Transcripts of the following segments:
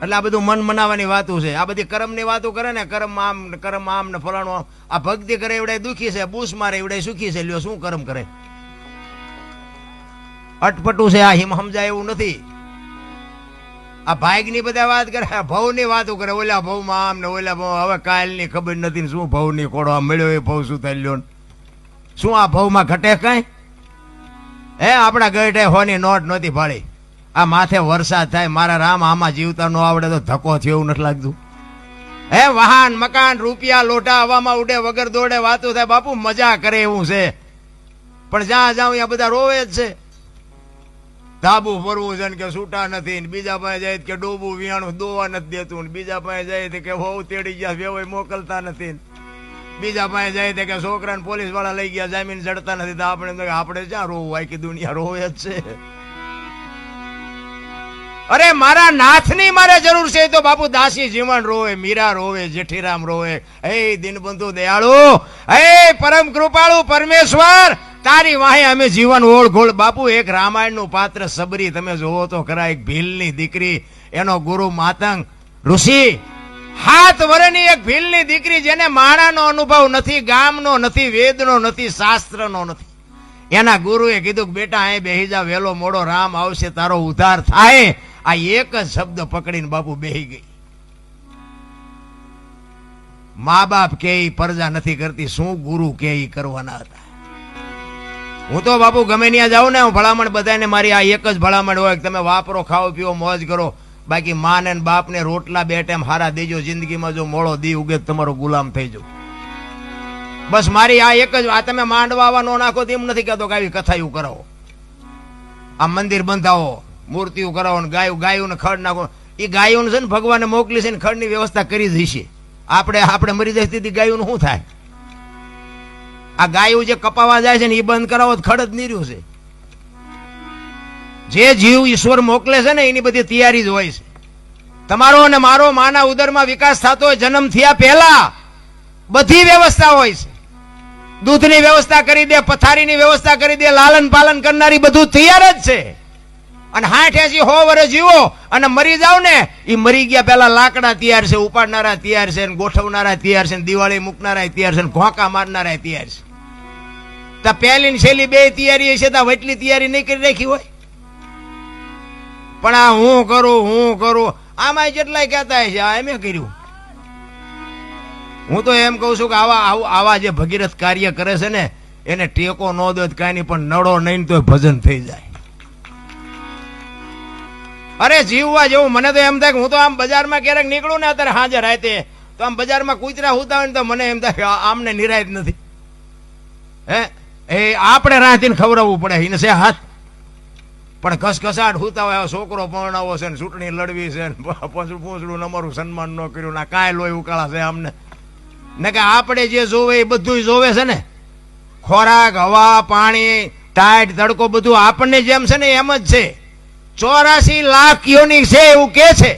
એટલે આ બધું મન મનાવાની વાતો છે. આ બધી કર્મની વાતો કરે ને, કર્મ આમ ને ફલાણું આમ. આ ભક્તિ કરે એવડે દુખી છે, બૂસ મારે એવડે સુખી છે. લ્યો શું કર્મ કરે? અટપટું છે. આ હિમ સમજાય એવું નથી. આ ભાગ ની બધા વાત કરે, ભવ ની વાતો કરે. ઓલા ભવ માં આમ ને ઓલા ભવ. હવે કાલ ની ખબર નથી શું ભવ ની કોડો મળ્યો એ ભવ શું થઈ લ્યો. શું આ ભવ માં ઘટે કઈ? આપણા ગઢે હોની નોટ નહોતી ભાળી. આ માથે વરસાદ થાય, મારા રામ આમાં જીવતા ન આવડે તો ધક્કો થયો એવું નથી લાગતું? વાહન મકાન રૂપિયા લોટા હવામાં ઉડે વગર દોડે વાતો થાય. બાપુ મજા કરે એવું છે, પણ જ્યાં જાઉં ત્યાં બધા રોવે જ છે. ધાબુ ફરવું છે કે છૂટા નથી, બીજા પાસે જાય કે ડોબું વિયાણું દોવા નથી દેતું, બીજા પાસે જાય કે હોવ તેડી ગયા વેવાય મોકલતા નથી, બીજા પાસે જાય કે છોકરાને પોલીસ વાળા લઈ ગયા જામીન જડતા નથી. તો આપણે જ્યાં રોવું? આખી દુનિયા રોવે જ છે. અરે મારા નાથની મારે જરૂર છે તો બાપુ દાસી જીવન રોવે, મીરા રોવે, જેઠીરામ રોવે. હે દીનબંધુ દયાળુ, હે પરમ કૃપાળુ પરમેશ્વર, તારી વાહે અમે જીવન ઓળઘોળ. બાપુ એક રામાયણ નું પાત્ર સબરી તમે જોવો તો ખરા. એક ભીલની દીકરી, એનો ગુરુ માતંગ ઋષિ, 7 વર્ષની એક ભીલની દીકરી, જેને માણાનો અનુભવ નથી, ગામનો નથી, વેદનો નથી, શાસ્ત્રનો નથી. એના ગુરુએ કીધું કે બેટા અહીં બેહી જા, વેલો મોડો રામ આવશે, તારો ઉદ્ધાર થાય. આ એક જ શબ્દ પકડીને બાપુ બેહી ગઈ. મા બાપ કે પરજા નથી કરતી, શું ગુરુ કે કરવાના હતા? હું તો બાપુ ગમે ત્યાં જાઉં ને, હું ભલામણ બધાને મારી આ એક જ ભલામણ હોય કે તમે વાપરો, ખાઓ, પીવો, મોજ કરો. બાકી માને ને બાપને રોટલા 2 ટાઈમ હારા દેજો. જિંદગીમાં જો મોળો દી ઉગે તમારો ગુલામ થઈ જાવ. બસ મારી આ એક જ. આ તમે માંડવા નો નાખો તો એમ નથી કહેતો કે આવી કથાયું કરાવો, આ મંદિર બંધાવો, મૂર્તિઓ કરાવો ને ગાયું ને ખડ નાખો. એ ગાયું છે ને ભગવાને મોકલી છે ને ખડની વ્યવસ્થા કરી જ હશે. આપણે મરી જાય તેથી ગાયું શું થાય? આ ગાયું જે કપાવા જાય છે ને એ બંધ કરાવો ખડ જ નીર્યું છે. જે જીવ ઈશ્વર મોકલે છે ને એની બધી તૈયારી જ હોય છે. તમારો અને મારો માના ઉદરમાં વિકાસ થતો હોય જન્મ થયા પહેલા બધી વ્યવસ્થા હોય છે. દૂધની વ્યવસ્થા કરી દે, પથારીની વ્યવસ્થા કરી દે, લાલન પાલન કરનારી બધું તૈયાર જ છે. અને 60-80 100 વર્ષ જીવો અને મરી જાવ ને, એ મરી ગયા પેલા લાકડા તૈયાર છે, ઉપાડનારા તૈયાર છે, ગોઠવનારા તૈયાર છે, દિવાળી મૂકનારા તૈયાર છે, ઘોંકા મારનારા તૈયાર છે. તો પહેલી ને છેલ્લી 2 તૈયારી હશે તો વટલી તૈયારી નહીં કરી રાખી હોય. પણ આ હું કરું આમાં જેટલાય કહેતા છે આ એમ કર્યું. હું તો એમ કઉ છું કે આવા જે ભગીરથ કાર્ય કરે છે ને એને ટેકો ન દો કઈ નહીં, પણ નડો નહીં તો ભજન થઈ જાય. અરે જીવવા જેવું. મને તો એમ થાય કે હું તો આમ બજારમાં ક્યારેક નીકળું ને અત્યારે હાજર રાતે, તો આમ બજારમાં કૂતરા હુતા હોય ને તો મને એમ થાય આમને નિરાયત નથી. આપણે રાતીને ખવડાવવું પડે એને છે હાથ, પણ ઘસઘસાટ હુતા હોય. છોકરો પરણાવો છે ને ચૂંટણી લડવી છે ને પૂંછડું અમારું સન્માન ન કર્યું ના કાંઈ લોહી ઉકાળા છે આમને ને કે આપણે જે જોવે એ બધું જોવે છે ને. ખોરાક, હવા, પાણી, ટાઈટ, તડકો બધું આપણને જેમ છે ને એમ જ છે. 84 લાખ યોની છે એવું કે છે.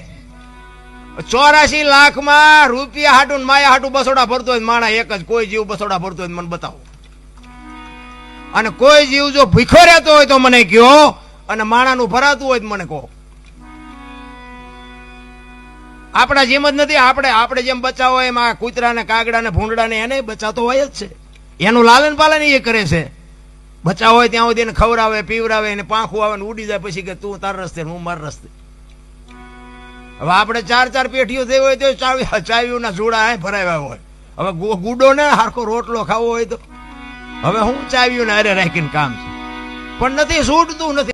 84 લાખમાં રૂપિયા હાટું માયા હાટું બસોડા ભરતો હોય માણા એક જ. કોઈ જીવ બસોડા ભરતો હોય મને બતાવો. અને કોઈ જીવ જો ભીખો રહેતો હોય તો મને કયો, અને માણાનું ભરાતું હોય તો મને કહો. આપણા જેમ જ નથી. આપણે જેમ બચાવો એમ આ કૂતરા ને કાગડા ને ભૂંડડા ને એને બચાવતો હોય જ છે. એનું લાલન પાલન એ કરે છે. બચાવ હોય ત્યાં સુધી એને ખવડાવે, પીવડાવે, એને પાંખું આવે ને ઉડી જાય પછી કે તું તાર રસ્તે હું માર રસ્તે. હવે આપણે 4 પેઢીઓ થઈ હોય તો ચાવીઓના જોડા ભરાવ્યા હોય. હવે ગુડો ને હારખો રોટલો ખાવો હોય તો હવે હું ચાવીઓને અરે રાખીને કામ છે, પણ નથી છૂટતું નથી.